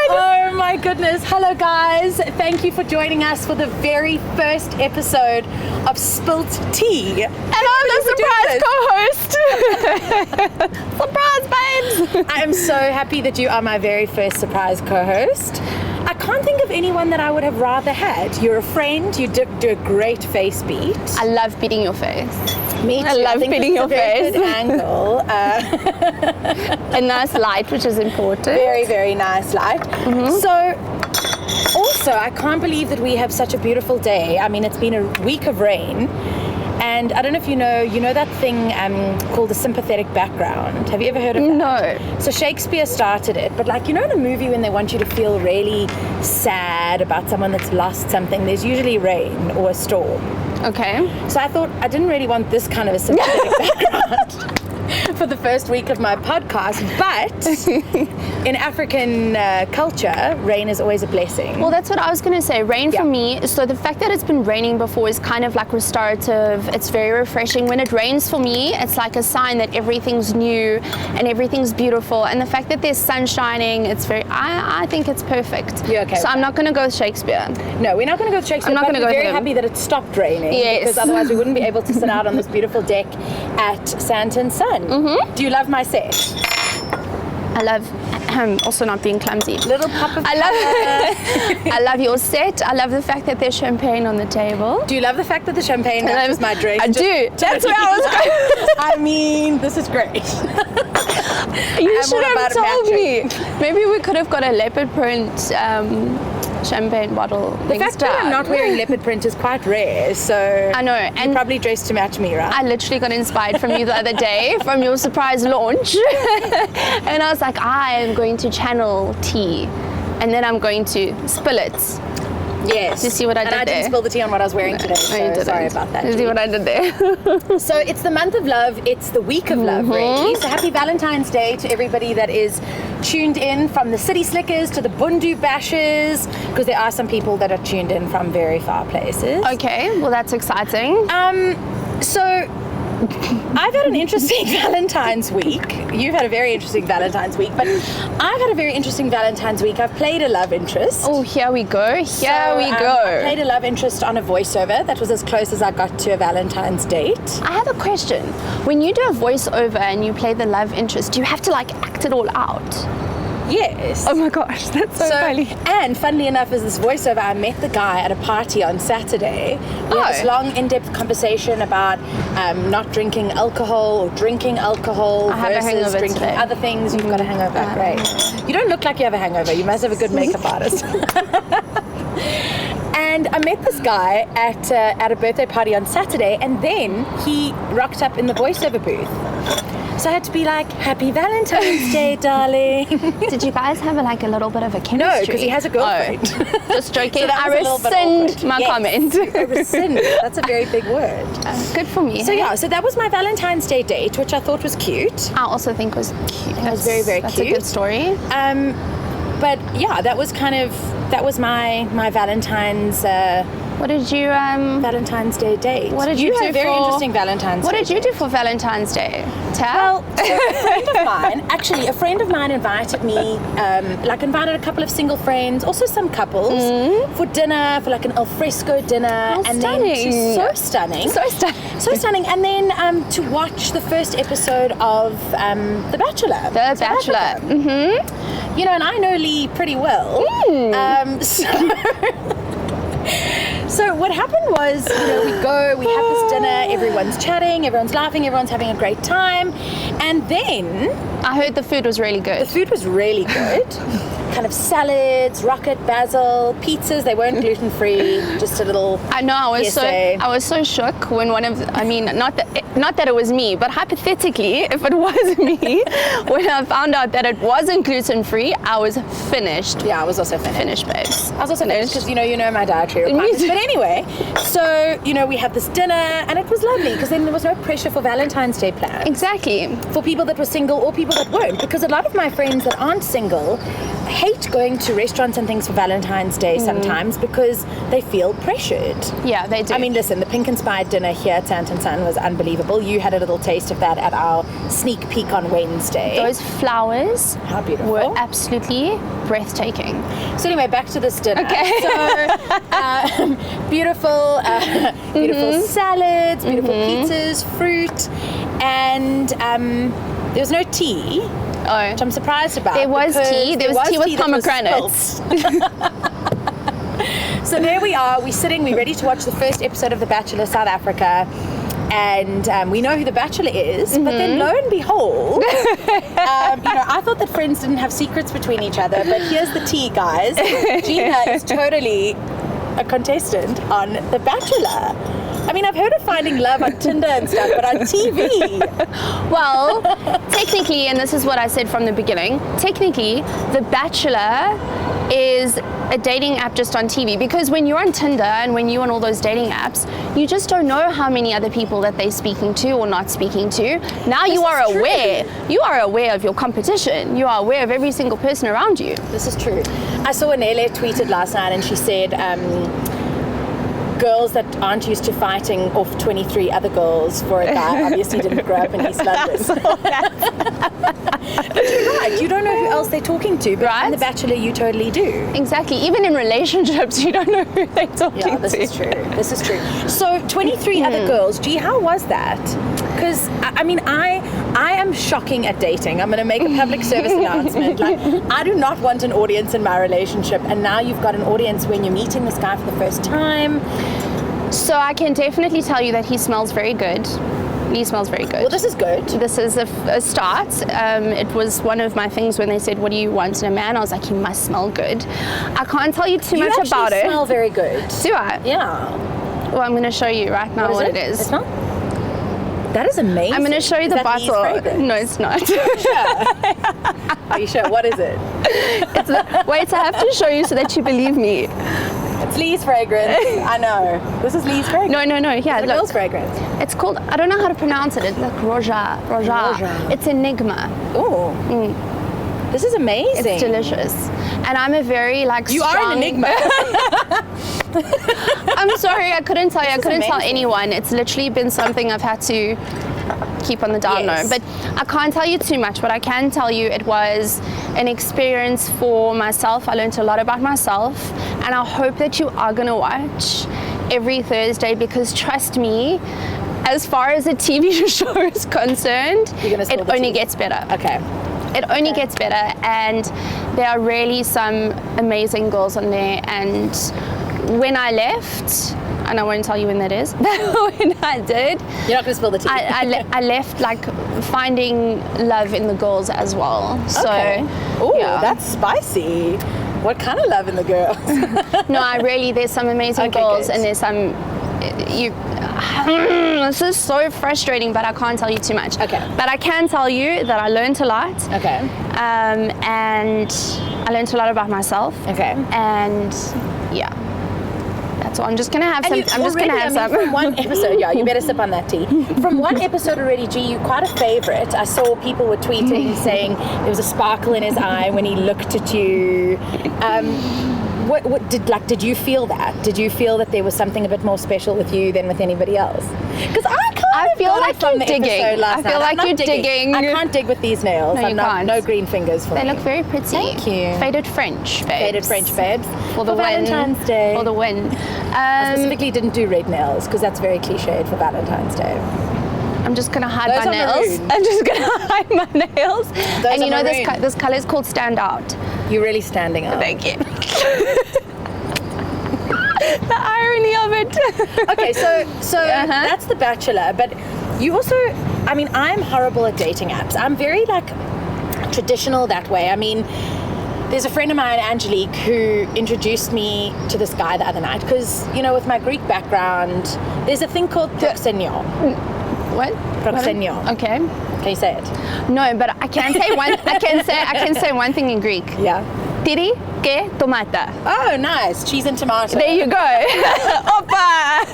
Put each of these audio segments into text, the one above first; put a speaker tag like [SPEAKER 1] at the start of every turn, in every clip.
[SPEAKER 1] Oh my goodness. Hello guys. Thank you for joining us for the very first episode of SPILT T.
[SPEAKER 2] And I'm the surprise co-host. Surprise, babes.
[SPEAKER 1] I am so happy that you are my very first surprise co-host. I can't think of anyone that I would have rather had. You're a friend. You do a great face beat.
[SPEAKER 2] I love beating your face.
[SPEAKER 1] Me too.
[SPEAKER 2] I love beating your face.
[SPEAKER 1] Good angle.
[SPEAKER 2] A nice light, which is important.
[SPEAKER 1] Very, very nice light. Mm-hmm. So, also, I can't believe that we have such a beautiful day. I mean, it's been a week of rain. And I don't know if you know that thing called the sympathetic background. Have you ever heard of that?
[SPEAKER 2] No.
[SPEAKER 1] So Shakespeare started it, but like, you know in a movie when they want you to feel really sad about someone that's lost something, there's usually rain or a storm.
[SPEAKER 2] Okay.
[SPEAKER 1] So I thought I didn't really want this kind of a sympathetic background for the first week of my podcast, but in African culture, rain is always a blessing.
[SPEAKER 2] Well, that's what I was going to say. Rain for me, so the fact that it's been raining before is kind of like restorative. It's very refreshing. When it rains for me, it's like a sign that everything's new and everything's beautiful. And the fact that there's sun shining, it's very, I think it's perfect.
[SPEAKER 1] Yeah, okay.
[SPEAKER 2] So I'm not going to go with Shakespeare.
[SPEAKER 1] No, we're not going to go with Shakespeare.
[SPEAKER 2] I'm not going to go with him.
[SPEAKER 1] We're very happy that it stopped raining.
[SPEAKER 2] Yes.
[SPEAKER 1] Because otherwise we wouldn't be able to sit out on this beautiful deck at Sandton Sun. Mm-hmm. Do you love my set?
[SPEAKER 2] I love also not being clumsy.
[SPEAKER 1] Little pop of
[SPEAKER 2] I love your set. I love the fact that there's champagne on the table.
[SPEAKER 1] Do you love the fact that the champagne matches my dress?
[SPEAKER 2] I do. That's where I was going.
[SPEAKER 1] I mean, this is great.
[SPEAKER 2] You should have told me. Maybe we could have got a leopard print champagne bottle.
[SPEAKER 1] The fact that I'm not wearing leopard print is quite rare, so
[SPEAKER 2] I know, and
[SPEAKER 1] you probably dressed to match me, right?
[SPEAKER 2] I literally got inspired from you the other day from your surprise launch, and I was like, I am going to channel tea, and then I'm going to spill it.
[SPEAKER 1] Yes.
[SPEAKER 2] You see what I did there?
[SPEAKER 1] And I didn't spill the tea on what I was wearing today, so sorry about that.
[SPEAKER 2] You see what I did there?
[SPEAKER 1] So it's the month of love, it's the week of love, really. So happy Valentine's Day to everybody that is tuned in from the City Slickers to the Bundu Bashes, because there are some people that are tuned in from very far places.
[SPEAKER 2] Okay, well that's exciting.
[SPEAKER 1] So I've had an interesting Valentine's week. You've had a very interesting Valentine's week, but I've had a very interesting Valentine's week. I've played a love interest.
[SPEAKER 2] Oh, here we go.
[SPEAKER 1] I played a love interest on a voiceover. That was as close as I got to a Valentine's date.
[SPEAKER 2] I have a question. When you do a voiceover and you play the love interest, do you have to like act it all out?
[SPEAKER 1] Yes.
[SPEAKER 2] Oh my gosh, that's so funny.
[SPEAKER 1] And funnily enough, as this voiceover, I met the guy at a party on Saturday. We had this long, in-depth conversation about not drinking alcohol or drinking alcohol versus drinking other things. You've got a hangover, great. You don't look like you have a hangover. You must have a good makeup artist. And I met this guy at a birthday party on Saturday, and then he rocked up in the voiceover booth. So I had to be like, happy Valentine's Day, darling.
[SPEAKER 2] Did you guys have a little bit of a chemistry?
[SPEAKER 1] No, because he has a girlfriend.
[SPEAKER 2] Oh, just joking.
[SPEAKER 1] So
[SPEAKER 2] I rescind my comment.
[SPEAKER 1] Rescind. That's a very big word.
[SPEAKER 2] Good for me.
[SPEAKER 1] So so that was my Valentine's Day date, which I thought was cute.
[SPEAKER 2] I also think was cute.
[SPEAKER 1] It was very, very
[SPEAKER 2] cute.
[SPEAKER 1] That's
[SPEAKER 2] a good story.
[SPEAKER 1] But yeah, that was my Valentine's.
[SPEAKER 2] What did you
[SPEAKER 1] Valentine's Day date?
[SPEAKER 2] What did you do?
[SPEAKER 1] Very interesting Valentine's Day.
[SPEAKER 2] What did you do for Valentine's Day?
[SPEAKER 1] Well, so a friend of mine invited me, invited a couple of single friends, also some couples, for dinner, for like an alfresco dinner.
[SPEAKER 2] Oh,
[SPEAKER 1] and
[SPEAKER 2] stunning.
[SPEAKER 1] Then so stunning. And then to watch the first episode of The Bachelor.
[SPEAKER 2] The Bachelor. Mm-hmm.
[SPEAKER 1] You know, and I know Lee pretty well. So what happened was, we have this dinner, everyone's chatting, everyone's laughing, everyone's having a great time, and then
[SPEAKER 2] I heard the food was really good.
[SPEAKER 1] The food was really good. Kind of salads, rocket basil, pizzas. They weren't gluten-free. Just a little.
[SPEAKER 2] I know. I was so shook when not that it was me, but hypothetically, if it was me, when I found out that it wasn't gluten-free, I was finished.
[SPEAKER 1] Yeah, I was also
[SPEAKER 2] finished, babes.
[SPEAKER 1] I was also finished because you know my dietary requirements. But anyway, so we had this dinner, and it was lovely because then there was no pressure for Valentine's Day plans.
[SPEAKER 2] Exactly.
[SPEAKER 1] For people that were single or people that weren't, because a lot of my friends that aren't single hate going to restaurants and things for Valentine's Day sometimes because they feel pressured.
[SPEAKER 2] Yeah, they do.
[SPEAKER 1] I mean, listen, the pink inspired dinner here at Sandton was unbelievable. You had a little taste of that at our sneak peek on Wednesday.
[SPEAKER 2] Those flowers
[SPEAKER 1] How beautiful.
[SPEAKER 2] were absolutely breathtaking.
[SPEAKER 1] So anyway, back to this dinner.
[SPEAKER 2] Okay.
[SPEAKER 1] So beautiful salads, beautiful pizzas, fruit, and there was no tea.
[SPEAKER 2] Oh,
[SPEAKER 1] Which I'm surprised about.
[SPEAKER 2] there was tea. There was tea with pomegranates.
[SPEAKER 1] So there we are. We're ready to watch the first episode of The Bachelor South Africa. And we know who the Bachelor is, but then lo and behold, I thought that friends didn't have secrets between each other, but here's the tea, guys. Gina is totally a contestant on The Bachelor. I mean, I've heard of finding love on Tinder and stuff, but on TV.
[SPEAKER 2] Well, technically, and this is what I said from the beginning, technically, The Bachelor is a dating app just on TV, because when you're on Tinder and when you're on all those dating apps, you just don't know how many other people that they're speaking to or not speaking to. Now you are aware. You are aware of your competition. You are aware of every single person around you.
[SPEAKER 1] This is true. I saw Anele tweeted last night and she said, girls that aren't used to fighting off 23 other girls for a guy obviously didn't grow up in East London. But you're right, you don't know who else they're talking to, but in The Bachelor you totally do.
[SPEAKER 2] Exactly. Even in relationships, you don't know who they're talking to.
[SPEAKER 1] Yeah, this is true. This is true. So 23 other girls, gee, how was that? Because, I mean, I am shocking at dating. I'm going to make a public service announcement. Like, I do not want an audience in my relationship, and now you've got an audience when you're meeting this guy for the first time.
[SPEAKER 2] So I can definitely tell you that he smells very good. He smells very good.
[SPEAKER 1] Well, this is good.
[SPEAKER 2] This is a start. It was one of my things when they said, what do you want in a man? I was like, he must smell good. I can't tell you too much about it.
[SPEAKER 1] You smell very good.
[SPEAKER 2] Do I?
[SPEAKER 1] Yeah.
[SPEAKER 2] Well, I'm going to show you right now what it is.
[SPEAKER 1] It smell? That is amazing.
[SPEAKER 2] I'm going to show you the bottle. No, it's not.
[SPEAKER 1] Are you sure? What is it?
[SPEAKER 2] Wait, I have to show you so that you believe me.
[SPEAKER 1] It's Lee's fragrance. I know. This is Lee's fragrance.
[SPEAKER 2] No. Yeah,
[SPEAKER 1] it's girl's fragrance.
[SPEAKER 2] It's called, I don't know how to pronounce it. It's like Roja. It's Enigma.
[SPEAKER 1] Oh. This is amazing.
[SPEAKER 2] It's delicious. And I'm a very
[SPEAKER 1] You are an enigma.
[SPEAKER 2] I'm sorry, I couldn't tell you. I couldn't tell anyone. It's literally been something I've had to keep on the down low. But I can't tell you too much. What I can tell you, it was an experience for myself. I learned a lot about myself, and I hope that you are going to watch every Thursday, because trust me, as far as the TV show is concerned, it only gets better.
[SPEAKER 1] Okay.
[SPEAKER 2] It only gets better, and there are really some amazing girls on there. And when I left, and I won't tell you when that is, but when I did,
[SPEAKER 1] you're not going to spill the tea.
[SPEAKER 2] I left like finding love in the girls as well. So,
[SPEAKER 1] that's spicy. What kind of love in the girls?
[SPEAKER 2] No, there's some amazing girls, and there's some. This is so frustrating, but I can't tell you too much. Okay. But I can tell you that I learned a lot. Okay. And I learned a lot about myself. Okay. And yeah. So I'm just gonna have some.
[SPEAKER 1] From one episode, you better sip on that tea. From one episode already, G, you're quite a favorite. I saw people were tweeting saying there was a sparkle in his eye when he looked at you. Did you feel that? Did you feel that there was something a bit more special with you than with anybody else? Because I
[SPEAKER 2] feel like you're digging. I feel like you're digging.
[SPEAKER 1] I can't dig with these nails.
[SPEAKER 2] No, you can't.
[SPEAKER 1] No green fingers for me.
[SPEAKER 2] They look very pretty.
[SPEAKER 1] Thank you.
[SPEAKER 2] Faded French babes.
[SPEAKER 1] Faded French babes.
[SPEAKER 2] For Valentine's Day. For the win.
[SPEAKER 1] I specifically didn't do red nails because that's very cliched for Valentine's Day.
[SPEAKER 2] I'm just gonna hide my nails. I'm just gonna hide my nails. And you know this color is called Stand Out.
[SPEAKER 1] You're really standing out.
[SPEAKER 2] Thank you. The irony of it.
[SPEAKER 1] Okay, so that's The Bachelor, but you also, I mean, I'm horrible at dating apps. I'm very traditional that way. I mean, there's a friend of mine, Angelique, who introduced me to this guy the other night because, with my Greek background, there's a thing called proxenio.
[SPEAKER 2] What?
[SPEAKER 1] Proxenio.
[SPEAKER 2] Okay.
[SPEAKER 1] Can you say it?
[SPEAKER 2] No, but I can say one. I can say one thing in Greek.
[SPEAKER 1] Yeah.
[SPEAKER 2] Tiri ke tomata.
[SPEAKER 1] Oh, nice. Cheese and tomato.
[SPEAKER 2] There you go. Opa.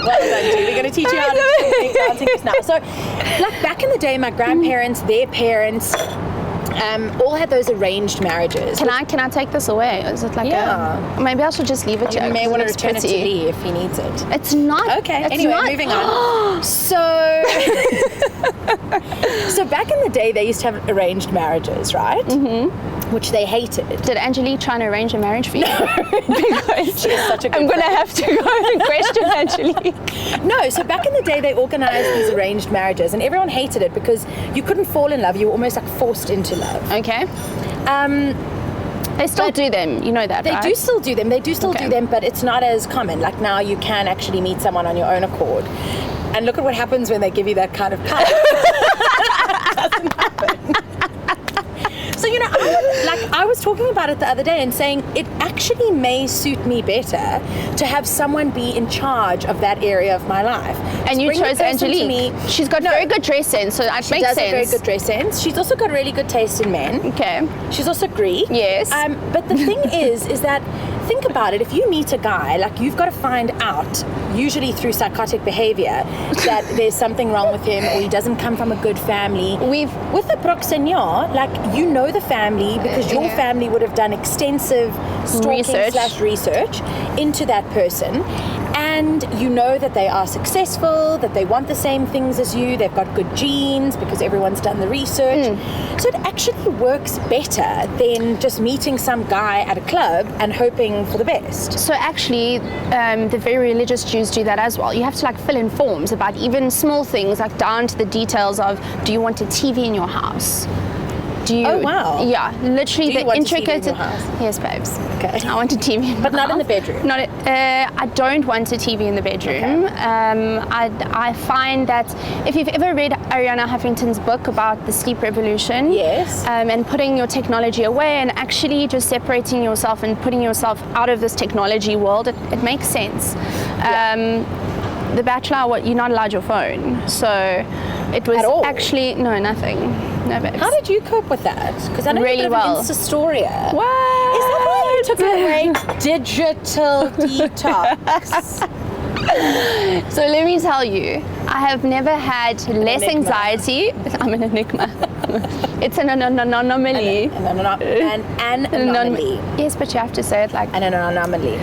[SPEAKER 1] Well done, G. We're going to teach you how to make dancing now. So, back in the day, my grandparents, their parents, all had those arranged marriages.
[SPEAKER 2] Can I take this away? Is it like maybe I should just leave it to
[SPEAKER 1] you?
[SPEAKER 2] You
[SPEAKER 1] may want to return it to Lee if he needs it.
[SPEAKER 2] It's not.
[SPEAKER 1] Okay, anyway, moving on. So back in the day, they used to have arranged marriages, right? Mm-hmm. Which they hated.
[SPEAKER 2] Did Angelique try to arrange a marriage for you? No. Because
[SPEAKER 1] she's such a good
[SPEAKER 2] I'm going to have to go and question Angelique.
[SPEAKER 1] No, so back in the day, they organized these arranged marriages, and everyone hated it because you couldn't fall in love. You were almost like forced into love.
[SPEAKER 2] Okay. They still do them, you know that,
[SPEAKER 1] right? They do still do them. They do still do them, but it's not as common. Like now you can actually meet someone on your own accord. And look at what happens when they give you that kind of power. It doesn't happen. So, you know, I was talking about it the other day and saying it actually may suit me better to have someone be in charge of that area of my life.
[SPEAKER 2] And you chose Angelique. She's got very good dress sense, so that makes sense. She does have very good
[SPEAKER 1] dress sense. She's also got really good taste in men.
[SPEAKER 2] Okay.
[SPEAKER 1] She's also Greek.
[SPEAKER 2] Yes.
[SPEAKER 1] But the thing is that, think about it, if you meet a guy, like you've got to find out, usually through psychotic behavior, that there's something wrong with him or he doesn't come from a good family. With the proxeneur, like you know the family because your family would have done extensive research into that person, and you know that they are successful, that they want the same things as you, they've got good genes because everyone's done the research. So it actually works better than just meeting some guy at a club and hoping for the best.
[SPEAKER 2] So actually, the very religious Jews do that as well. You have to like fill in forms about even small things, like down to the details of, do you want a TV in your house?
[SPEAKER 1] Oh wow!
[SPEAKER 2] Yeah, literally the intricate.
[SPEAKER 1] A TV in your house?
[SPEAKER 2] Yes, babes.
[SPEAKER 1] Okay.
[SPEAKER 2] I want a TV,
[SPEAKER 1] but not in the bedroom.
[SPEAKER 2] I don't want a TV in the bedroom. Okay. I find that if you've ever read Arianna Huffington's book about the sleep revolution,
[SPEAKER 1] yes,
[SPEAKER 2] and putting your technology away and actually just separating yourself and putting yourself out of this technology world, it makes sense. Yeah. The Bachelor, you're not allowed your phone, so it was actually nothing. No, babes.
[SPEAKER 1] How did you cope with that? Because I know
[SPEAKER 2] really
[SPEAKER 1] you're
[SPEAKER 2] well.
[SPEAKER 1] Instastoria.
[SPEAKER 2] What?
[SPEAKER 1] Is that why you took a great digital detox?
[SPEAKER 2] So let me tell you, I have never had less anxiety. I'm an enigma. It's an anomaly.
[SPEAKER 1] An anomaly.
[SPEAKER 2] Yes, but you have to say it like
[SPEAKER 1] an anomaly.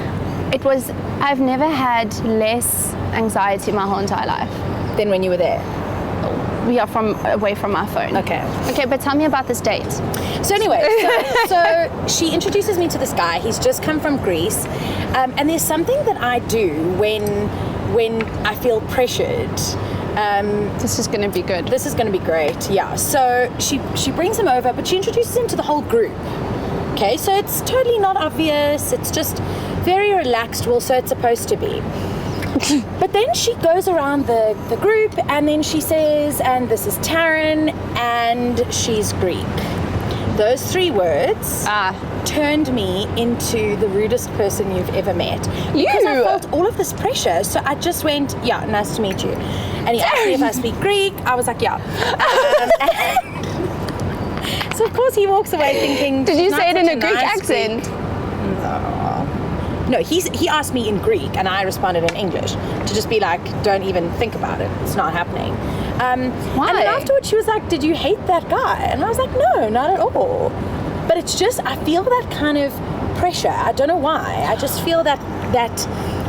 [SPEAKER 2] I've never had less anxiety my whole entire life.
[SPEAKER 1] Than when you were there?
[SPEAKER 2] We are away from my phone. Okay, but tell me about this date.
[SPEAKER 1] So anyway, so she introduces me to this guy. He's just come from Greece, and there's something that I do when I feel pressured.
[SPEAKER 2] This is going to be good.
[SPEAKER 1] This is going to be great. Yeah. So she brings him over, but she introduces him to the whole group. Okay, so it's totally not obvious. It's just very relaxed. Well, so it's supposed to be. But then she goes around the group and then she says, and this is Taryn and she's Greek. Those 3 words turned me into the rudest person you've ever met. Because I felt all of this pressure. So I just went, yeah, nice to meet you. And he asked me if I speak Greek. I was like, yeah. So of course he walks away thinking,
[SPEAKER 2] did you say it in a Greek accent?
[SPEAKER 1] No, he asked me in Greek and I responded in English to just be like, don't even think about it. It's not happening.
[SPEAKER 2] Why?
[SPEAKER 1] And then afterwards she was like, did you hate that guy? And I was like, no, not at all. But it's just, I feel that kind of pressure. I don't know why. I just feel that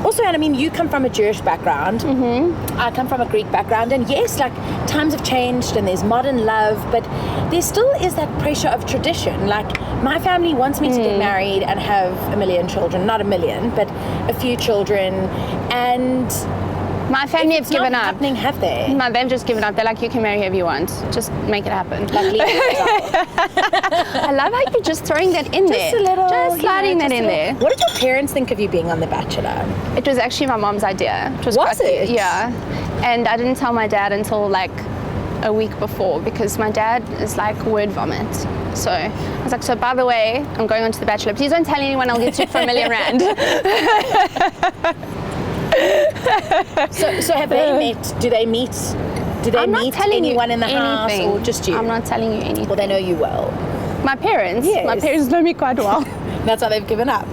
[SPEAKER 1] also, and I mean, you come from a Jewish background. Mm-hmm. I come from a Greek background. And yes, like times have changed and there's modern love, but there still is that pressure of tradition. Like my family wants me to get married and have a million children, not a million, but a few children. And
[SPEAKER 2] my family have given up.
[SPEAKER 1] Happening, have they?
[SPEAKER 2] No, they've just given up. They're like, you can marry whoever you want. Just make it happen.
[SPEAKER 1] Like
[SPEAKER 2] I love how you're just throwing that in there.
[SPEAKER 1] Just a little.
[SPEAKER 2] Just sliding that in there.
[SPEAKER 1] What did your parents think of you being on The Bachelor?
[SPEAKER 2] It was actually my mom's idea.
[SPEAKER 1] Was it?
[SPEAKER 2] Yeah. And I didn't tell my dad until like a week before because my dad is like word vomit. So I was like, so by the way, I'm going on to The Bachelor. Please don't tell anyone, I'll get you for $1 million. So have they met? Do they meet anyone in the house or just you? I'm not telling you anything.
[SPEAKER 1] Well, they know you well. My parents?
[SPEAKER 2] Yes. My parents know me quite well.
[SPEAKER 1] That's why they've given up.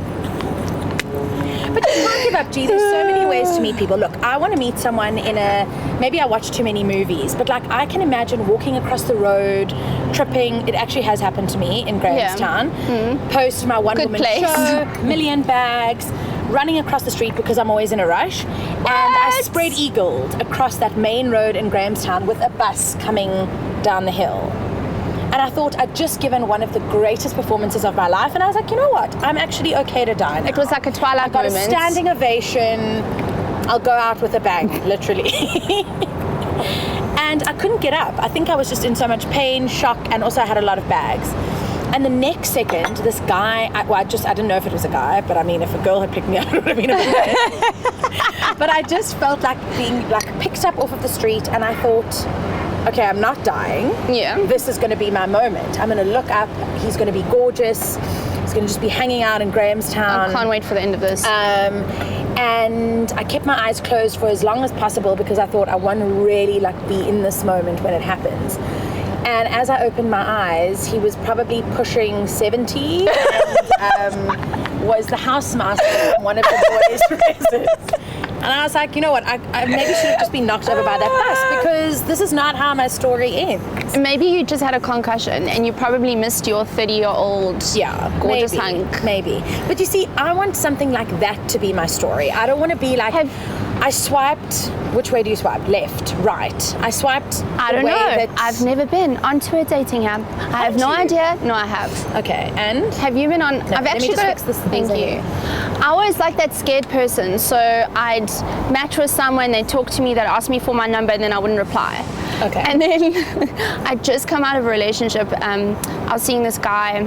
[SPEAKER 1] But you can't give up, G. There's so many ways to meet people. Look, I want to meet someone maybe I watch too many movies, but like I can imagine walking across the road, tripping. It actually has happened to me in Grahamstown. Post my one-woman show, million bags, running across the street because I'm always in a rush. And I spread-eagled across that main road in Grahamstown with a bus coming down the hill. And I thought I'd just given one of the greatest performances of my life, and I was like, you know what? I'm actually okay to die now.
[SPEAKER 2] It was like a Twilight moment.
[SPEAKER 1] I got a standing ovation. I'll go out with a bang, literally. And I couldn't get up. I think I was just in so much pain, shock, and also I had a lot of bags. And the next second, this guy, I didn't know if it was a guy, but I mean, if a girl had picked me up, it would have been a man. But I just felt like being like picked up off of the street, and I thought, okay, I'm not dying.
[SPEAKER 2] Yeah.
[SPEAKER 1] This is going to be my moment. I'm going to look up. He's going to be gorgeous. He's going to just be hanging out in Grahamstown.
[SPEAKER 2] I can't wait for the end of this.
[SPEAKER 1] And I kept my eyes closed for as long as possible because I thought I want to really like be in this moment when it happens. And as I opened my eyes, he was probably pushing 70 and was the housemaster from one of the boys' races. And I was like, you know what, I maybe should have just been knocked over by that bus because this is not how my story ends.
[SPEAKER 2] Maybe you just had a concussion and you probably missed your 30-year-old gorgeous hunk.
[SPEAKER 1] Maybe. But you see, I want something like that to be my story. I don't want to be like, I swiped, which way do you swipe? Left, right. I swiped
[SPEAKER 2] I don't know. I've never been onto a dating app. I have no idea. No, I have.
[SPEAKER 1] Okay, and?
[SPEAKER 2] Have you been on?
[SPEAKER 1] No,
[SPEAKER 2] I've actually got
[SPEAKER 1] fix this.
[SPEAKER 2] Thank you. I always like that scared person. So I'd match with someone, they'd talk to me, they'd ask me for my number, and then I wouldn't reply.
[SPEAKER 1] Okay.
[SPEAKER 2] And then I'd just come out of a relationship. I was seeing this guy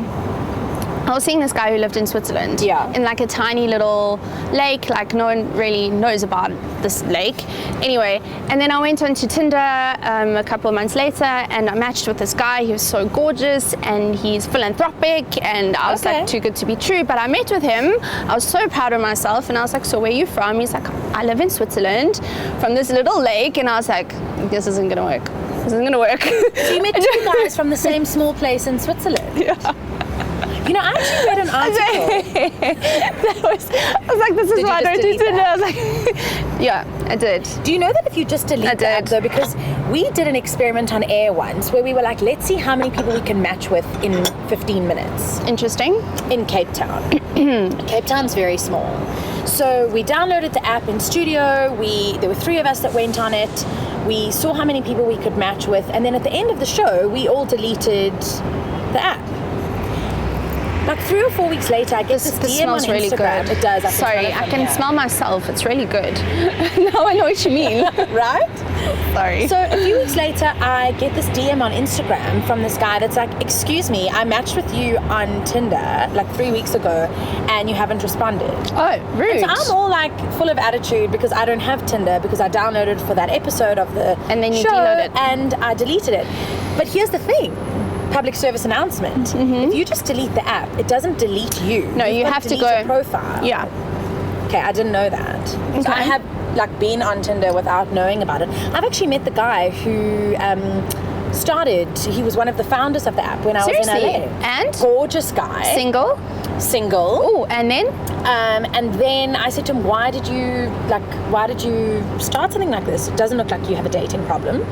[SPEAKER 2] who lived in Switzerland.
[SPEAKER 1] Yeah.
[SPEAKER 2] In like a tiny little lake, like no one really knows about this lake. Anyway, and then I went onto Tinder a couple of months later and I matched with this guy. He was so gorgeous and he's philanthropic and I was like, too good to be true. But I met with him. I was so proud of myself and I was like, so where are you from? He's like, I live in Switzerland from this little lake. And I was like, this isn't gonna work. This isn't gonna work.
[SPEAKER 1] So you met two guys from the same small place in Switzerland?
[SPEAKER 2] Yeah.
[SPEAKER 1] You know, I actually read an article.
[SPEAKER 2] I was like, this is why I don't do Tinder. I was like, yeah, I did.
[SPEAKER 1] Do you know that if you just delete the app though, because we did an experiment on air once where we were like, let's see how many people we can match with in 15 minutes.
[SPEAKER 2] Interesting.
[SPEAKER 1] In Cape Town. Cape Town's very small. So we downloaded the app in studio. There were 3 of us that went on it. We saw how many people we could match with. And then at the end of the show, we all deleted the app. Like 3 or 4 weeks later, I get this DM on
[SPEAKER 2] really
[SPEAKER 1] Instagram.
[SPEAKER 2] Good.
[SPEAKER 1] It does.
[SPEAKER 2] Sorry, I can smell myself. It's really good. Now I know what you mean.
[SPEAKER 1] Right?
[SPEAKER 2] Sorry.
[SPEAKER 1] So a few weeks later, I get this DM on Instagram from this guy that's like, excuse me, I matched with you on Tinder like 3 weeks ago and you haven't responded.
[SPEAKER 2] Oh, rude.
[SPEAKER 1] And so I'm all like full of attitude because I don't have Tinder because I downloaded for that episode of the
[SPEAKER 2] and then you
[SPEAKER 1] show
[SPEAKER 2] deload it.
[SPEAKER 1] And I deleted it. But here's the thing. Public service announcement. Mm-hmm. If you just delete the app, it doesn't delete you.
[SPEAKER 2] No, you have to go.
[SPEAKER 1] Your profile.
[SPEAKER 2] Yeah.
[SPEAKER 1] Okay, I didn't know that. Okay. So I have like been on Tinder without knowing about it. I've actually met the guy who he was one of the founders of the app when I was in LA.
[SPEAKER 2] And?
[SPEAKER 1] Gorgeous guy.
[SPEAKER 2] Single.
[SPEAKER 1] Oh,
[SPEAKER 2] and then?
[SPEAKER 1] And then I said to him, why did you start something like this? It doesn't look like you have a dating problem.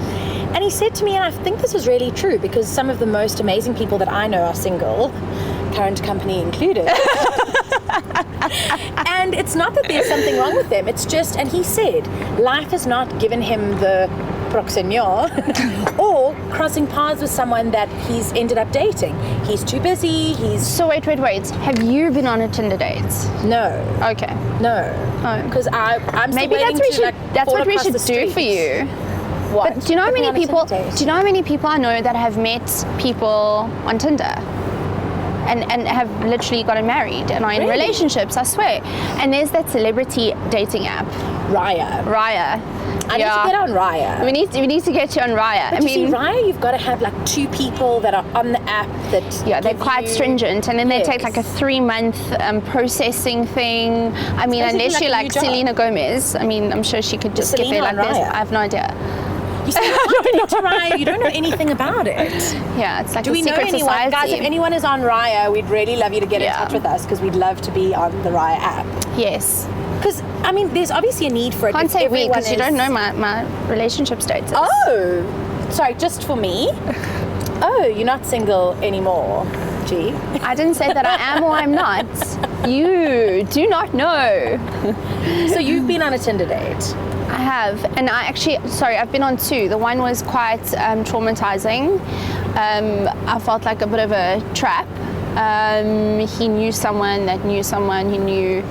[SPEAKER 1] And he said to me, and I think this is really true because some of the most amazing people that I know are single, current company included. And it's not that there's something wrong with them. It's just, and he said, life has not given him the proxenor or crossing paths with someone that he's ended up dating. He's too busy.
[SPEAKER 2] So wait. Have you been on a Tinder date?
[SPEAKER 1] No.
[SPEAKER 2] Okay.
[SPEAKER 1] No. Because I'm
[SPEAKER 2] maybe
[SPEAKER 1] still waiting
[SPEAKER 2] that's what we should do for you.
[SPEAKER 1] What?
[SPEAKER 2] But do you know how many people? Do you know how many people I know that have met people on Tinder, and have literally gotten married and are in relationships? I swear. And there's that celebrity dating app, Raya.
[SPEAKER 1] I need to get on Raya.
[SPEAKER 2] We need to get you on Raya.
[SPEAKER 1] But see, Raya, you've got to have like 2 people that are on the app that
[SPEAKER 2] they're quite stringent, and then they take like a 3-month processing thing. I mean, unless you're like Selena Gomez, I mean, I'm sure she could just get there like this. I have no idea.
[SPEAKER 1] You see, you can't get to Raya, you don't know anything about it.
[SPEAKER 2] Yeah, it's like
[SPEAKER 1] Do we know anyone?
[SPEAKER 2] Society.
[SPEAKER 1] Guys, if anyone is on Raya, we'd really love you to get in touch with us because we'd love to be on the Raya app.
[SPEAKER 2] Yes.
[SPEAKER 1] Because, I mean, there's obviously a need for it.
[SPEAKER 2] Can't say we, because you don't know my relationship status.
[SPEAKER 1] Oh, sorry, just for me? Oh, you're not single anymore, G.
[SPEAKER 2] I didn't say that I am or I'm not. You do not know.
[SPEAKER 1] So you've been on a Tinder date?
[SPEAKER 2] I have, and I've been on 2. The one was quite traumatizing. I felt like a bit of a trap. He knew someone that knew someone who knew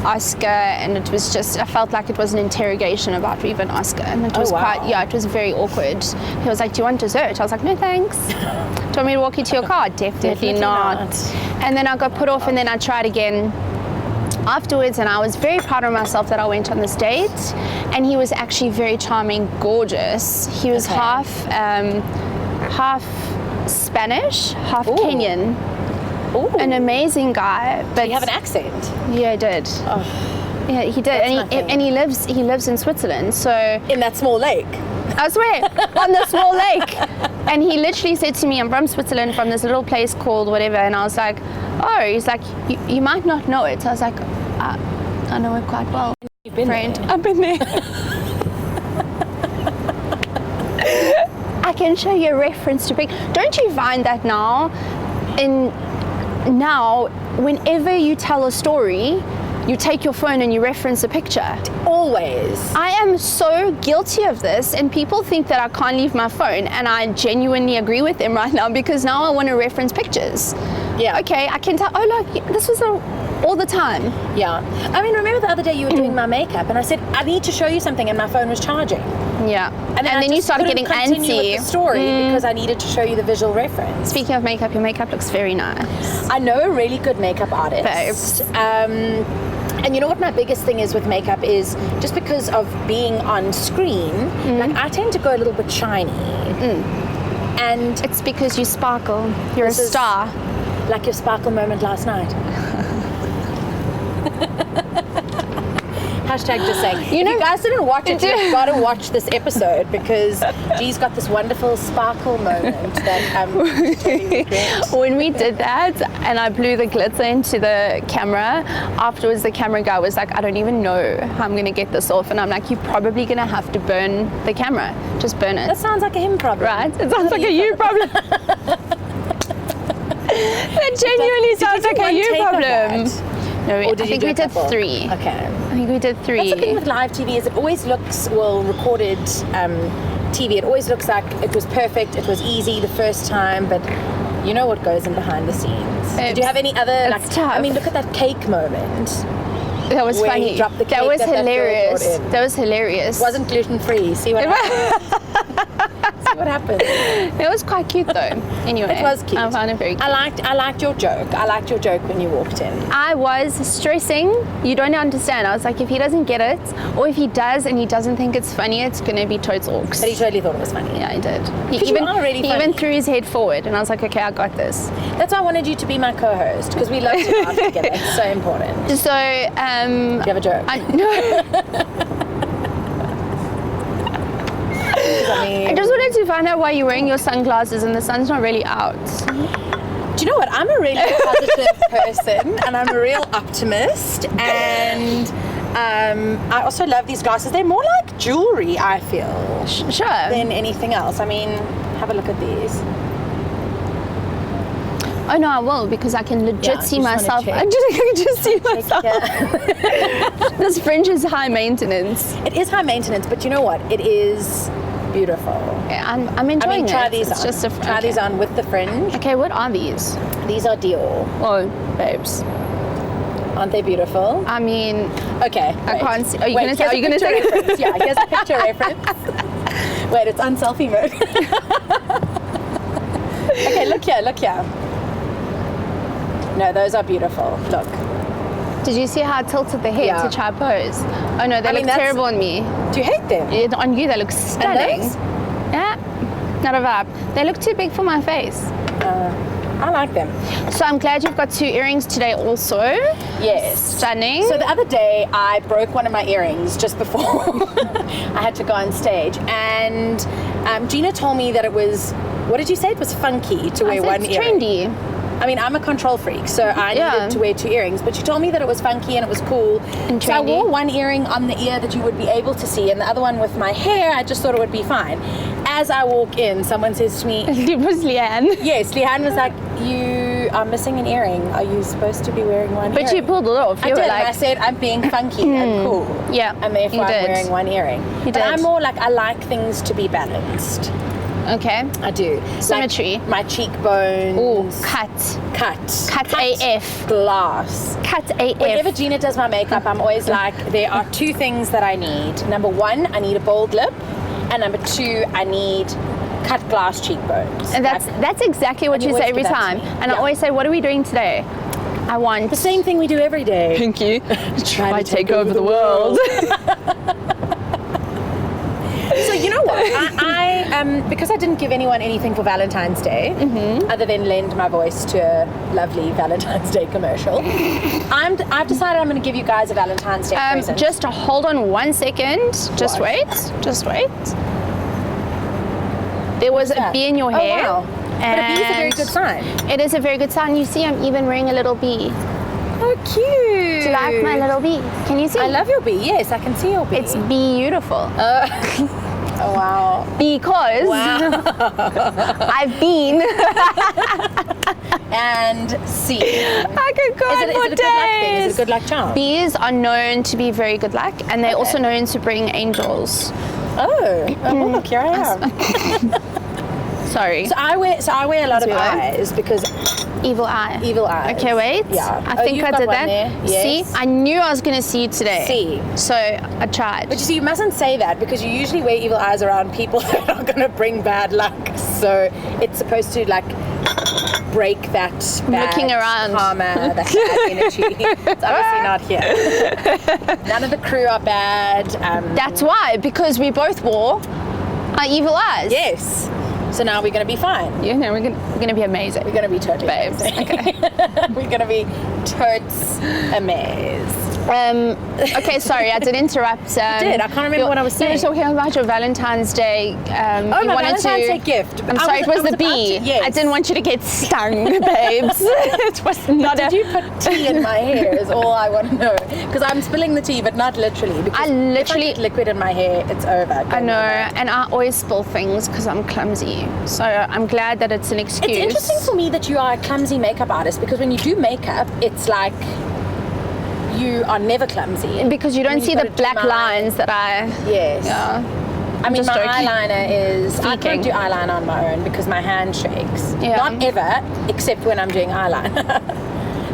[SPEAKER 2] Oscar, and it was just, I felt like it was an interrogation about even Oscar, and it was it was very awkward. He was like, do you want dessert? I was like, no thanks. Do you want me to walk you to your car? Definitely not. And then I got put off, and then I tried again afterwards, and I was very proud of myself that I went on this date, and he was actually very charming, gorgeous. He was half Spanish, half Kenyan. Ooh. An amazing guy. But
[SPEAKER 1] did he have an accent?
[SPEAKER 2] Yeah, he did.
[SPEAKER 1] Oh,
[SPEAKER 2] yeah, he did, and he lives in Switzerland. So
[SPEAKER 1] in that small lake.
[SPEAKER 2] I swear, on the small lake. And he literally said to me, I'm from Switzerland, from this little place called whatever. And I was like, oh, he's like, you might not know it. So I was like, I know it quite well.
[SPEAKER 1] You've been there.
[SPEAKER 2] I've been there. I can show you a reference to pic. Don't you find that now, whenever you tell a story, you take your phone and you reference a picture?
[SPEAKER 1] Always.
[SPEAKER 2] I am so guilty of this, and people think that I can't leave my phone, and I genuinely agree with them right now, because now I want to reference pictures.
[SPEAKER 1] Yeah.
[SPEAKER 2] Okay, I can tell, oh look, this was all the time.
[SPEAKER 1] Yeah. I mean, remember the other day you were doing my makeup, and I said, I need to show you something, and my phone was charging.
[SPEAKER 2] Yeah. And then you started getting antsy.
[SPEAKER 1] With the story because I needed to show you the visual reference.
[SPEAKER 2] Speaking of makeup, your makeup looks very nice.
[SPEAKER 1] I know a really good makeup artist.
[SPEAKER 2] Babes.
[SPEAKER 1] And you know what my biggest thing is with makeup is, just because of being on screen, like I tend to go a little bit shiny. And
[SPEAKER 2] it's because you sparkle. You're a star.
[SPEAKER 1] Like your sparkle moment last night. Hashtag just saying. If you guys didn't watch it, you've got to watch this episode, because G's got this wonderful sparkle moment that totally regret.
[SPEAKER 2] When we did that and I blew the glitter into the camera, afterwards the camera guy was like, I don't even know how I'm going to get this off. And I'm like, you're probably going to have to burn the camera. Just burn it.
[SPEAKER 1] That sounds like a him problem.
[SPEAKER 2] Right? It sounds like a you problem. That genuinely sounds like a you problem. No, I think we did 3.
[SPEAKER 1] Okay.
[SPEAKER 2] I think we did 3.
[SPEAKER 1] That's the thing with live TV, is it always looks, recorded TV, it always looks like it was perfect, it was easy the first time, but you know what goes in behind the scenes. Did you have any other,
[SPEAKER 2] tough.
[SPEAKER 1] I mean, look at that cake moment.
[SPEAKER 2] That was
[SPEAKER 1] where
[SPEAKER 2] funny.
[SPEAKER 1] He dropped the cake
[SPEAKER 2] that was
[SPEAKER 1] that
[SPEAKER 2] hilarious.
[SPEAKER 1] That
[SPEAKER 2] was hilarious.
[SPEAKER 1] Wasn't gluten-free. See what happened? See what happened?
[SPEAKER 2] It was quite cute though. Anyway,
[SPEAKER 1] it was cute.
[SPEAKER 2] I found it very cute.
[SPEAKER 1] I liked your joke. I liked your joke when you walked in.
[SPEAKER 2] I was stressing. You don't understand. I was like, if he doesn't get it, or if he does and he doesn't think it's funny, it's going to be totes orcs.
[SPEAKER 1] But he totally thought it was funny.
[SPEAKER 2] Yeah, he did. He
[SPEAKER 1] even
[SPEAKER 2] threw his head forward, and I was like, okay, I got this.
[SPEAKER 1] That's why I wanted you to be my co-host, because we love to laugh together. It's so important.
[SPEAKER 2] So,
[SPEAKER 1] do you have a joke?
[SPEAKER 2] I just wanted to find out why you're wearing your sunglasses and the sun's not really out.
[SPEAKER 1] Do you know what? I'm a really positive person, and I'm a real optimist, and I also love these glasses. They're more like jewelry, I feel,
[SPEAKER 2] sure,
[SPEAKER 1] than anything else. I mean, have a look at these.
[SPEAKER 2] Oh no, I will, because I can legit see myself. I can just see myself. This fringe is high maintenance.
[SPEAKER 1] It is high maintenance, but you know what? It is beautiful.
[SPEAKER 2] Yeah, I'm enjoying it.
[SPEAKER 1] Try these on. Try these on with the fringe.
[SPEAKER 2] Okay, what are these?
[SPEAKER 1] These are Dior.
[SPEAKER 2] Oh, babes.
[SPEAKER 1] Aren't they beautiful?
[SPEAKER 2] I mean,
[SPEAKER 1] okay.
[SPEAKER 2] I can't see. Are you going to say
[SPEAKER 1] reference? Yeah, here's a picture reference. Wait, it's on selfie mode. Okay, look here. No, those are beautiful. Look.
[SPEAKER 2] Did you see how I tilted the head to try pose? Oh no, they look terrible on me.
[SPEAKER 1] Do you hate them?
[SPEAKER 2] Yeah, on you, they look stunning. Yeah, not a vibe. They look too big for my face.
[SPEAKER 1] I like them.
[SPEAKER 2] So I'm glad you've got 2 earrings today also.
[SPEAKER 1] Yes.
[SPEAKER 2] Stunning.
[SPEAKER 1] So the other day I broke one of my earrings just before I had to go on stage, and Gina told me that it was, what did you say? It was funky to wear one earring.
[SPEAKER 2] Trendy.
[SPEAKER 1] I mean, I'm a control freak, so I needed to wear 2 earrings, but you told me that it was funky and it was cool.
[SPEAKER 2] And
[SPEAKER 1] so I wore one earring on the ear that you would be able to see, and the other one with my hair. I just thought it would be fine. As I walk in, someone says to me,
[SPEAKER 2] it was Leanne.
[SPEAKER 1] Yes, Leanne was like, you are missing an earring. Are you supposed to be wearing one earring?
[SPEAKER 2] But you pulled it off.
[SPEAKER 1] I did, and I said, I'm being funky and cool.
[SPEAKER 2] Yeah,
[SPEAKER 1] and therefore I'm wearing one earring. But I'm more like, I like things to be balanced.
[SPEAKER 2] Okay.
[SPEAKER 1] I do.
[SPEAKER 2] Symmetry.
[SPEAKER 1] Like my cheekbones.
[SPEAKER 2] Ooh, cut AF.
[SPEAKER 1] Glass.
[SPEAKER 2] Cut AF.
[SPEAKER 1] Whenever Gina does my makeup, I'm always like, there are 2 things that I need. Number 1, I need a bold lip. And number 2, I need cut glass cheekbones.
[SPEAKER 2] And that's exactly what you say every time. And I always say, what are we doing today? I want...
[SPEAKER 1] the same thing we do every day.
[SPEAKER 2] Pinky. Try to take over the world.
[SPEAKER 1] So you know what? I because I didn't give anyone anything for Valentine's Day, other than lend my voice to a lovely Valentine's Day commercial. I've decided I'm going to give you guys a Valentine's Day present.
[SPEAKER 2] Just hold on 1 second. Just wait. There was a bee in your hair.
[SPEAKER 1] Oh, wow. But a bee is a very good sign.
[SPEAKER 2] It is a very good sign. You see, I'm even wearing a little bee.
[SPEAKER 1] Oh, cute.
[SPEAKER 2] Do you like my little bee? Can you see?
[SPEAKER 1] I love your bee. Yes, I can see your bee.
[SPEAKER 2] It's beautiful.
[SPEAKER 1] Oh, wow.
[SPEAKER 2] Because I've been
[SPEAKER 1] and seen.
[SPEAKER 2] I could go on for days.
[SPEAKER 1] Is it a good luck thing? Is it a good luck charm?
[SPEAKER 2] Bees are known to be very good luck, and they're also known to bring angels.
[SPEAKER 1] Oh, look, here I am.
[SPEAKER 2] Sorry.
[SPEAKER 1] So I wear a lot of eyes because
[SPEAKER 2] evil eye.
[SPEAKER 1] Evil eyes.
[SPEAKER 2] Okay, wait.
[SPEAKER 1] Yeah.
[SPEAKER 2] I think I did that.
[SPEAKER 1] Yes.
[SPEAKER 2] See, I knew I was going to see it today.
[SPEAKER 1] See.
[SPEAKER 2] So I tried.
[SPEAKER 1] But you see, you mustn't say that because you usually wear evil eyes around people that are going to bring bad luck. So it's supposed to like break that bad
[SPEAKER 2] looking around
[SPEAKER 1] karma, that bad energy. It's obviously not here. None of the crew are bad.
[SPEAKER 2] That's why, because we both wore our evil eyes.
[SPEAKER 1] Yes. So now we're going to be fine.
[SPEAKER 2] Yeah, no, we're going to be amazing.
[SPEAKER 1] We're going to be totally
[SPEAKER 2] babes.
[SPEAKER 1] amazing.
[SPEAKER 2] Okay.
[SPEAKER 1] We're going to be totes amazed.
[SPEAKER 2] Okay, sorry, I did interrupt.
[SPEAKER 1] You did. I can't remember what I was saying.
[SPEAKER 2] You were talking about your Valentine's Day.
[SPEAKER 1] My Valentine's Day gift.
[SPEAKER 2] I'm sorry, it was the bee.
[SPEAKER 1] Yes.
[SPEAKER 2] I didn't want you to get stung, babes. It was not.
[SPEAKER 1] Did you put tea in my hair? Is all I want to know. Because I'm spilling the tea, but not literally. Because if I get liquid in my hair, it's over.
[SPEAKER 2] I know, and I always spill things because I'm clumsy. So I'm glad that it's an excuse.
[SPEAKER 1] It's interesting for me that you are a clumsy makeup artist because when you do makeup, it's like you are never clumsy.
[SPEAKER 2] Because you don't see the black lines that I...
[SPEAKER 1] Yes.
[SPEAKER 2] Yeah.
[SPEAKER 1] I mean, my eyeliner is...
[SPEAKER 2] Peaking.
[SPEAKER 1] I can't do eyeliner on my own because my hand shakes.
[SPEAKER 2] Yeah.
[SPEAKER 1] Not ever, except when I'm doing eyeliner.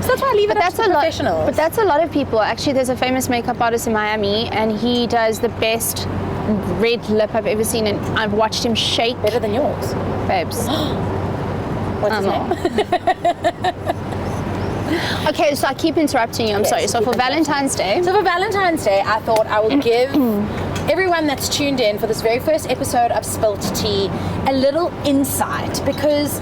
[SPEAKER 1] So that's why I leave it up to the professionals.
[SPEAKER 2] But that's a lot of people. Actually, there's a famous makeup artist in Miami, and he does the best red lip I've ever seen, and I've watched him shake.
[SPEAKER 1] Better than yours.
[SPEAKER 2] Babes.
[SPEAKER 1] What's his name?
[SPEAKER 2] Okay, so I keep interrupting you. I'm sorry. So for Valentine's Day.
[SPEAKER 1] So for Valentine's Day, I thought I would give everyone that's tuned in for this very first episode of SPILT T a little insight because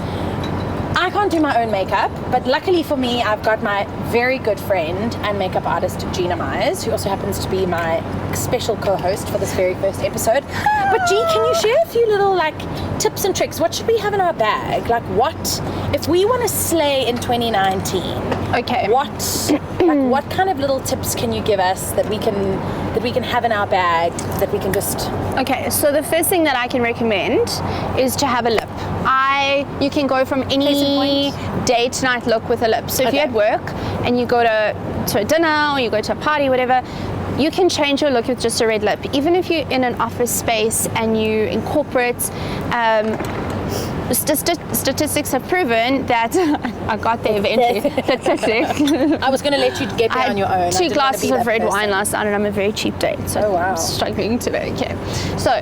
[SPEAKER 1] I can't do my own makeup, but luckily for me, I've got my very good friend and makeup artist, Gina Myers, who also happens to be my special co-host for this very first episode. But G, can you share a few little like tips and tricks? What should we have in our bag? Like what, if we want to slay in 2019,
[SPEAKER 2] okay,
[SPEAKER 1] what kind of little tips can you give us that we can have in our bag that we can just...
[SPEAKER 2] Okay, so the first thing that I can recommend is to have a lip. You can go from any date night look with a lip. So if you're at work and you go to a dinner or you go to a party, whatever, you can change your look with just a red lip. Even if you're in an office space and you incorporate statistics have proven that I got there eventually.
[SPEAKER 1] I was going to let you get there on your own.
[SPEAKER 2] 2 glasses of red wine last night, and I'm a very cheap date, so I'm struggling today. Okay, so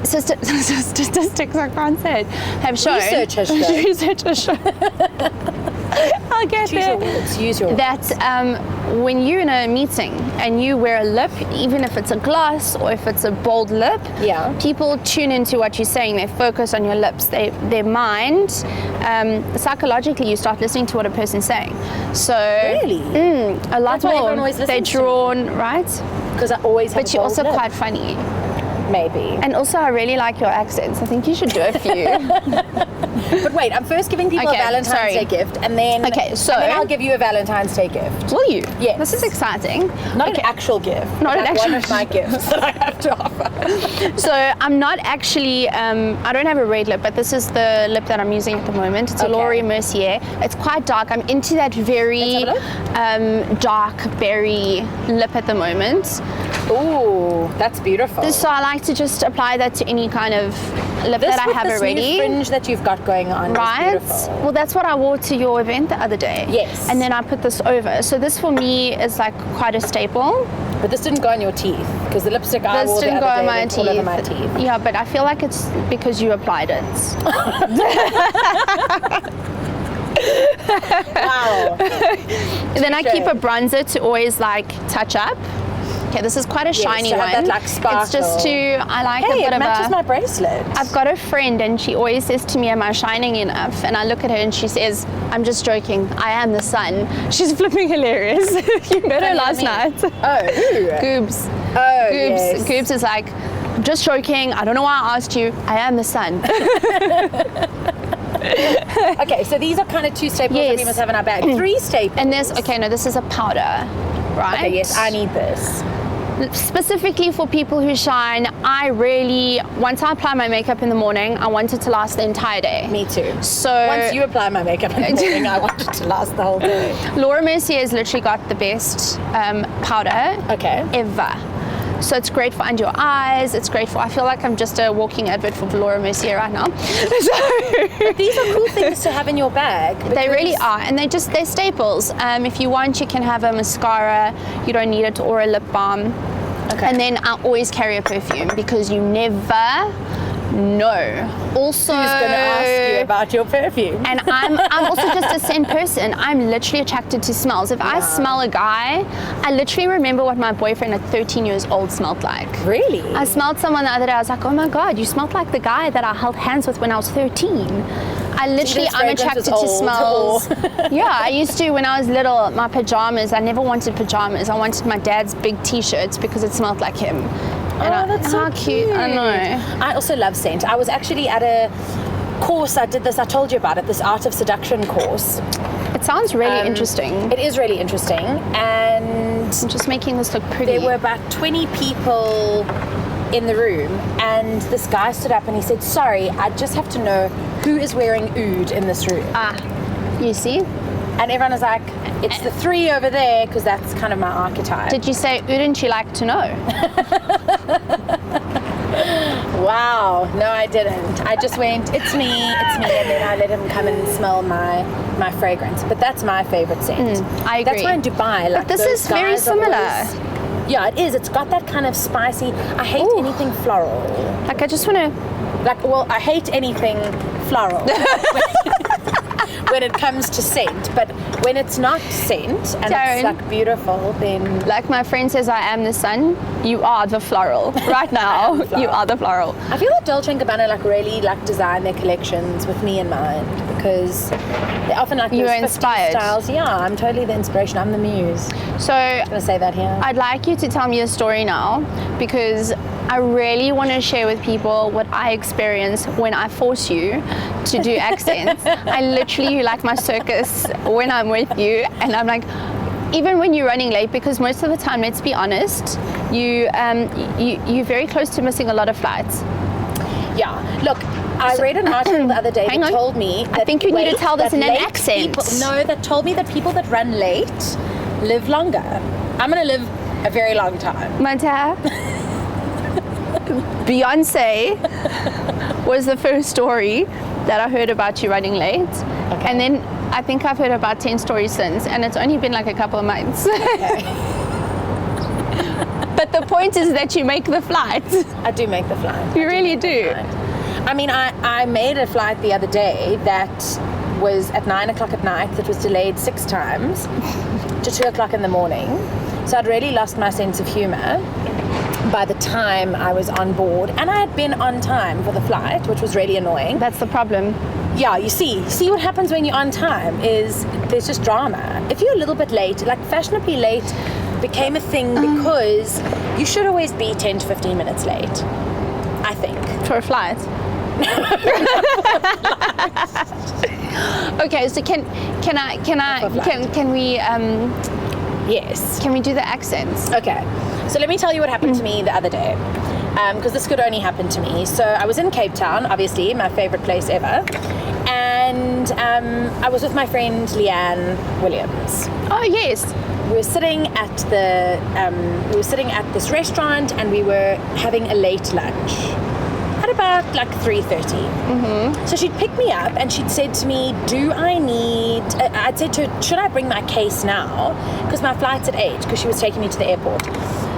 [SPEAKER 2] statistics, I can't say it, have shown. Research has shown. I'll get there.
[SPEAKER 1] Use your words.
[SPEAKER 2] That when you're in a meeting and you wear a lip, even if it's a gloss or if it's a bold lip, people tune into what you're saying. They focus on your lips. Their mind, psychologically, you start listening to what a person's saying. So
[SPEAKER 1] really,
[SPEAKER 2] a lot
[SPEAKER 1] That's
[SPEAKER 2] more. They're drawn, right?
[SPEAKER 1] Because I always have.
[SPEAKER 2] But you're also quite funny.
[SPEAKER 1] Maybe.
[SPEAKER 2] And also, I really like your accents. I think you should do a few.
[SPEAKER 1] But wait, I'm first giving people a Valentine's Day gift, and then I'll give you a Valentine's Day gift.
[SPEAKER 2] Will you?
[SPEAKER 1] Yes.
[SPEAKER 2] This is exciting.
[SPEAKER 1] Not an actual gift.
[SPEAKER 2] Not an actual
[SPEAKER 1] one of my gifts that I have to offer.
[SPEAKER 2] So I'm not actually, I don't have a red lip, but this is the lip that I'm using at the moment. It's a Laura Mercier. It's quite dark. I'm into that very dark berry lip at the moment.
[SPEAKER 1] Ooh, that's beautiful.
[SPEAKER 2] So I like to just apply that to any kind of lip that I have already.
[SPEAKER 1] This fringe that you've got going on,
[SPEAKER 2] right?
[SPEAKER 1] Is beautiful.
[SPEAKER 2] Well, that's what I wore to your event the other day.
[SPEAKER 1] Yes.
[SPEAKER 2] And then I put this over. So this for me is like quite a staple.
[SPEAKER 1] But this didn't go on your teeth because the lipstick I wore the other day went all over my teeth.
[SPEAKER 2] Yeah, but I feel like it's because you applied it.
[SPEAKER 1] Wow.
[SPEAKER 2] Then I keep a bronzer to always like touch up. Okay, this is quite a shiny one.
[SPEAKER 1] That, like, sparkle.
[SPEAKER 2] It's just I like a bit
[SPEAKER 1] it
[SPEAKER 2] of
[SPEAKER 1] matches my bracelet.
[SPEAKER 2] I've got a friend and she always says to me, am I shining enough? And I look at her and she says, I'm just joking. I am the sun. She's flipping hilarious. You met her last night.
[SPEAKER 1] Oh, who?
[SPEAKER 2] Goobs.
[SPEAKER 1] Oh,
[SPEAKER 2] Goobs.
[SPEAKER 1] yes.
[SPEAKER 2] Goobs is like, I'm just joking. I don't know why I asked you. I am the sun.
[SPEAKER 1] Okay, so these are kind of 2 staples that we must have in our bag. 3 staples.
[SPEAKER 2] And this is a powder, right?
[SPEAKER 1] Okay, yes, I need this.
[SPEAKER 2] Specifically for people who shine, once I apply my makeup in the morning, I want it to last the entire day.
[SPEAKER 1] Me too.
[SPEAKER 2] So
[SPEAKER 1] once you apply my makeup in the morning, I want it to last the whole day.
[SPEAKER 2] Laura Mercier has literally got the best powder ever. So it's great for under your eyes. It's great for, I feel like I'm just a walking advert for Laura Mercier right now.
[SPEAKER 1] But these are cool things to have in your bag.
[SPEAKER 2] They really are, and they're staples. If you want, you can have a mascara. You don't need it, or a lip balm. Okay. And then I always carry a perfume because you never know. Also,
[SPEAKER 1] who's going to ask you about your perfume?
[SPEAKER 2] And I'm also just a scent person. I'm literally attracted to smells. If I smell a guy, I literally remember what my boyfriend at 13 years old smelled like.
[SPEAKER 1] Really?
[SPEAKER 2] I smelled someone the other day. I was like, oh my God, you smelled like the guy that I held hands with when I was 13. I'm attracted to smells. Yeah, I used to, when I was little, my pajamas, I never wanted pajamas. I wanted my dad's big t-shirts because it smelled like him.
[SPEAKER 1] And that's so
[SPEAKER 2] cute. I know.
[SPEAKER 1] I also love scent. I was actually at a course, I did this, I told you about it, this Art of Seduction course.
[SPEAKER 2] It sounds really interesting.
[SPEAKER 1] It is really interesting. And
[SPEAKER 2] I'm just making this look pretty.
[SPEAKER 1] There were about 20 people in the room, and this guy stood up and he said, sorry, I just have to know who is wearing oud in this room.
[SPEAKER 2] You see?
[SPEAKER 1] And everyone was like, it's the 3 over there, because that's kind of my archetype.
[SPEAKER 2] Did you say, wouldn't you like to know?
[SPEAKER 1] Wow, no I didn't. I just went, it's me, and then I let him come and smell my fragrance. But that's my favorite scent.
[SPEAKER 2] I agree.
[SPEAKER 1] That's why in Dubai, like,
[SPEAKER 2] but this is very similar.
[SPEAKER 1] Yeah, it is. It's got that kind of spicy. I hate anything floral.
[SPEAKER 2] Like, I just want to...
[SPEAKER 1] I hate anything floral when it comes to scent. But when it's not scent and
[SPEAKER 2] Darren,
[SPEAKER 1] it's like beautiful, then...
[SPEAKER 2] Like my friend says, I am the sun. You are the floral. Right now, you are the floral.
[SPEAKER 1] I feel that Dolce & Gabbana really design their collections with me in mind, because they often
[SPEAKER 2] you're inspired
[SPEAKER 1] styles. Yeah, I'm totally the inspiration. I'm the muse.
[SPEAKER 2] So
[SPEAKER 1] I'm gonna say that here.
[SPEAKER 2] I'd like you to tell me a story now, because I really want to share with people what I experience when I force you to do accents. I literally, you like my circus when I'm with you, and I'm like, even when you're running late, because most of the time, let's be honest, you're very close to missing a lot of flights.
[SPEAKER 1] Yeah, look, I read an article the other day that told me that
[SPEAKER 2] I think you need to tell this in an accent.
[SPEAKER 1] That told me that people that run late live longer. I'm going to live a very long time.
[SPEAKER 2] Manta, Beyonce was the first story that I heard about you running late. Okay. And then I think I've heard about 10 stories since, and it's only been like a couple of months.
[SPEAKER 1] Okay.
[SPEAKER 2] But the point is that you make the flight.
[SPEAKER 1] I do make the flight.
[SPEAKER 2] You really do.
[SPEAKER 1] I mean, I made a flight the other day that was at 9 o'clock at night, that was delayed 6 times to 2 o'clock in the morning. So I'd really lost my sense of humor by the time I was on board, and I had been on time for the flight, which was really annoying.
[SPEAKER 2] That's the problem.
[SPEAKER 1] Yeah, you see what happens when you're on time is there's just drama. If you're a little bit late, like fashionably late became a thing because you should always be 10 to 15 minutes late, I think.
[SPEAKER 2] For a flight? Okay, so can we
[SPEAKER 1] Yes.
[SPEAKER 2] can we do the accents?
[SPEAKER 1] Okay, so let me tell you what happened to me the other day, because this could only happen to me. So I was in Cape Town, obviously, my favorite place ever, and I was with my friend Leanne Williams.
[SPEAKER 2] Oh yes.
[SPEAKER 1] We were sitting at this restaurant, and we were having a late lunch at about like 3:30. So she'd picked me up and she'd said to me, I'd said to her, should I bring my case now? Because my flight's at 8, because she was taking me to the airport.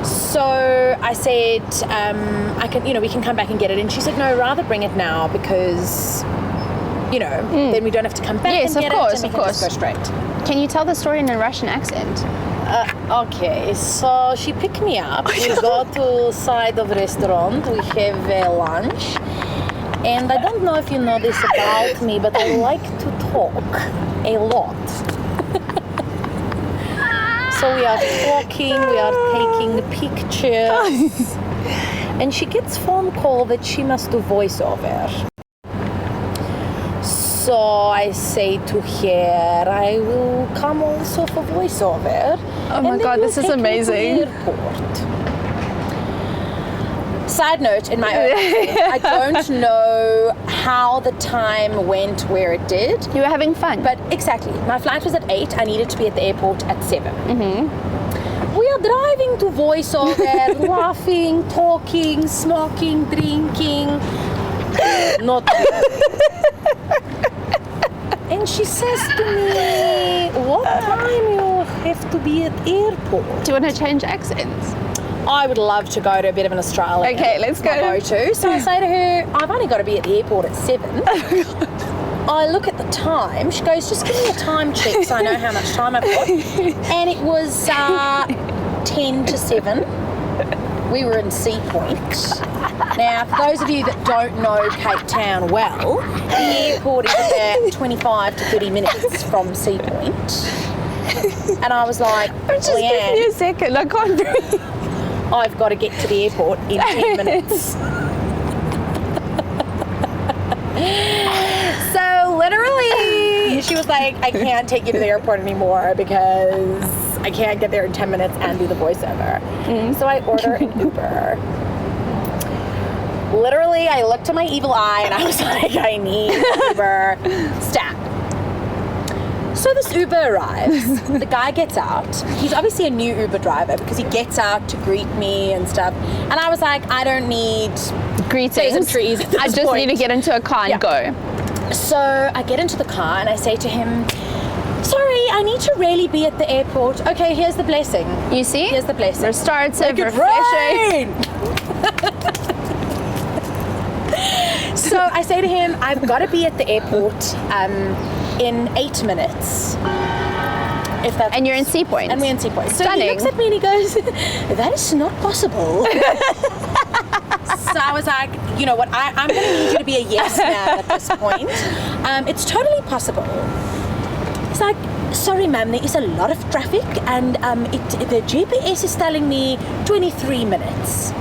[SPEAKER 1] So I said, we can come back and get it. And she said, no, rather bring it now, because, then we don't have to come back and get it. And we can just go straight.
[SPEAKER 2] Can you tell the story in a Russian accent?
[SPEAKER 1] Okay, so she picked me up. We go to side of restaurant. We have lunch. And I don't know if you know this about me, but I like to talk a lot. So we are talking, we are taking pictures. And she gets phone call that she must do voiceover. So I say to her, I will come also for voiceover.
[SPEAKER 2] Oh my God, this is amazing.
[SPEAKER 1] Side note, in my own I don't know how the time went where it did.
[SPEAKER 2] You were having fun.
[SPEAKER 1] But exactly, my flight was at 8. I needed to be at the airport at 7. We are driving to voiceover, laughing, talking, smoking, drinking. Not And she says to me, what time you have to be at airport?
[SPEAKER 2] Do you want to change accents?
[SPEAKER 1] I would love to go to a bit of an Australian.
[SPEAKER 2] Okay, let's go.
[SPEAKER 1] So I say to her, I've only got to be at the airport at 7. I look at the time. She goes, just give me a time check so I know how much time I've got. And it was 10 to 7. We were in Sea Point. Now, for those of you that don't know Cape Town well, the airport is about 25 to 30 minutes from Sea Point. And I was like,
[SPEAKER 2] just give me a second, I can't breathe.
[SPEAKER 1] I've got to get to the airport in 10 minutes. So literally, she was like, I can't take you to the airport anymore because I can't get there in 10 minutes and do the voiceover. So I order an Uber. Literally, I looked at my evil eye and I was like, I need an Uber stat. So this Uber arrives, the guy gets out. He's obviously a new Uber driver because he gets out to greet me and stuff. And I was like, I don't need pleasantries.
[SPEAKER 2] I just need to get into a car and go.
[SPEAKER 1] So I get into the car and I say to him, sorry, I need to really be at the airport. Okay, here's the blessing.
[SPEAKER 2] You see?
[SPEAKER 1] Here's the blessing.
[SPEAKER 2] Restorative, refreshing.
[SPEAKER 1] So I say to him, I've got to be at the airport in 8 minutes.
[SPEAKER 2] And you're in Sea Point.
[SPEAKER 1] And we're in Sea Point. So
[SPEAKER 2] Stunning.
[SPEAKER 1] he looks at me and he goes, that is not possible. So I was like, you know what, I'm going to need you to be a yes man at this point. It's totally possible. He's like, sorry ma'am, there is a lot of traffic and the GPS is telling me 23 minutes.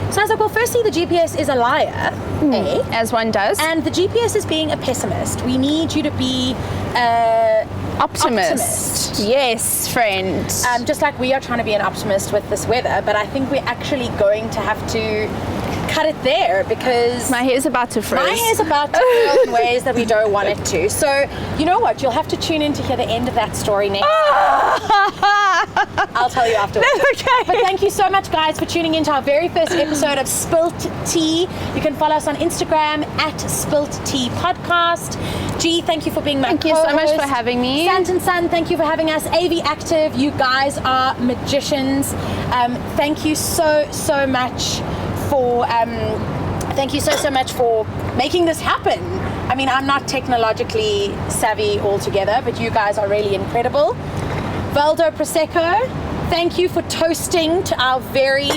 [SPEAKER 1] So I was like, well, firstly, the GPS is a liar,
[SPEAKER 2] as one does.
[SPEAKER 1] And the GPS is being a pessimist. We need you to be optimist.
[SPEAKER 2] Yes, friend.
[SPEAKER 1] Just like we are trying to be an optimist with this weather, but I think we're actually going to have to cut it there because
[SPEAKER 2] my hair's about to frizz.
[SPEAKER 1] My hair's about to curl in ways that we don't want it to. So you know what? You'll have to tune in to hear the end of that story next. I'll tell you afterwards.
[SPEAKER 2] Okay.
[SPEAKER 1] But thank you so much, guys, for tuning into our very first episode of SPILT T. You can follow us on Instagram at SPILT T Podcast. G, thank you for being my co-host.
[SPEAKER 2] Thank you so much for having me.
[SPEAKER 1] Sandton, thank you for having us. AV Active, you guys are magicians. Thank you so much for so much for making this happen. I mean, I'm not technologically savvy altogether, but you guys are really incredible. Valdo Prosecco, thank you for toasting to our very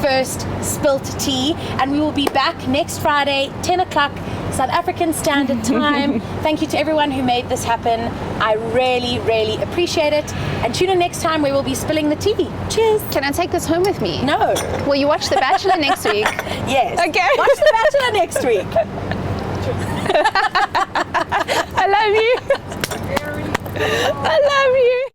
[SPEAKER 1] first SPILT Tea, and we will be back next Friday, 10 o'clock South African Standard Time. Thank you to everyone who made this happen. I really, really appreciate it. And tune in next time where we'll be spilling the tea. Cheers.
[SPEAKER 2] Can I take this home with me?
[SPEAKER 1] No.
[SPEAKER 2] Will you watch The Bachelor next week?
[SPEAKER 1] Yes.
[SPEAKER 2] Okay.
[SPEAKER 1] Watch The Bachelor next week.
[SPEAKER 2] I love you. I love you.